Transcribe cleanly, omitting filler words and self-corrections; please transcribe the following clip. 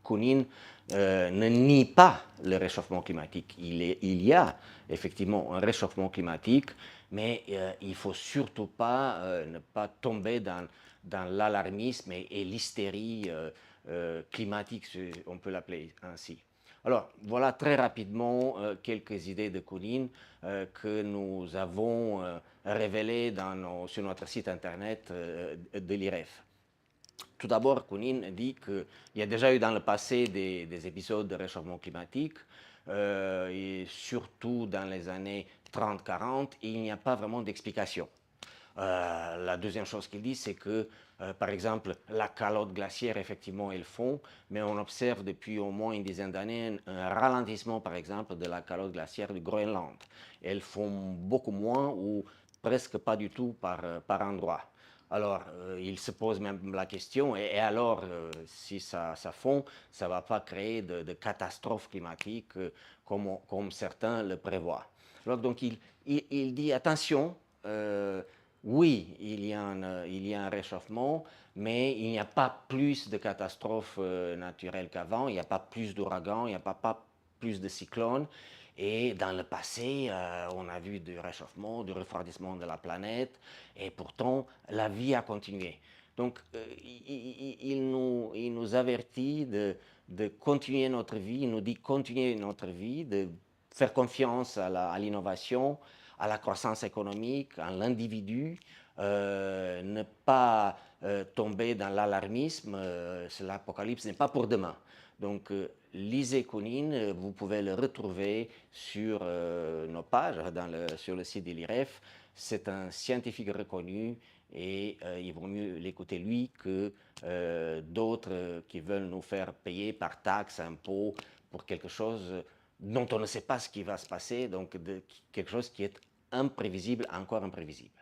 Kounin ne nie pas le réchauffement climatique. Il y a effectivement un réchauffement climatique, mais il ne faut surtout pas ne pas tomber dans l'alarmisme et l'hystérie climatique, on peut l'appeler ainsi. Alors, voilà très rapidement quelques idées de Kounin que nous avons révélées sur notre site internet de l'IREF. Tout d'abord, Kounin dit qu'il y a déjà eu dans le passé des épisodes de réchauffement climatique, et surtout dans les années 30-40, et il n'y a pas vraiment d'explication. La deuxième chose qu'il dit, c'est que, par exemple, la calotte glaciaire, effectivement, elle fond, mais on observe depuis au moins une dizaine d'années un ralentissement, par exemple, de la calotte glaciaire du Groenland. Elle fond beaucoup moins ou presque pas du tout par endroit. Alors, il se pose même la question, et alors, si ça fond, ça ne va pas créer de catastrophes climatiques comme certains le prévoient. Alors, donc, il dit, attention, oui, il y a un réchauffement, mais il n'y a pas plus de catastrophes naturelles qu'avant, il n'y a pas plus d'ouragans, il n'y a pas plus de cyclones. Et dans le passé, on a vu du réchauffement, du refroidissement de la planète, et pourtant, la vie a continué. Donc, il nous avertit de continuer notre vie, il nous dit continuer notre vie, de faire confiance à l'innovation, à la croissance économique, à l'individu, ne pas tomber dans l'alarmisme. L'apocalypse n'est pas pour demain. Donc, lisez Kounin, vous pouvez le retrouver sur nos pages, sur le site de l'IREF. C'est un scientifique reconnu et il vaut mieux l'écouter lui que d'autres qui veulent nous faire payer par taxes, impôts, pour quelque chose dont on ne sait pas ce qui va se passer, donc quelque chose qui est imprévisible, encore imprévisible.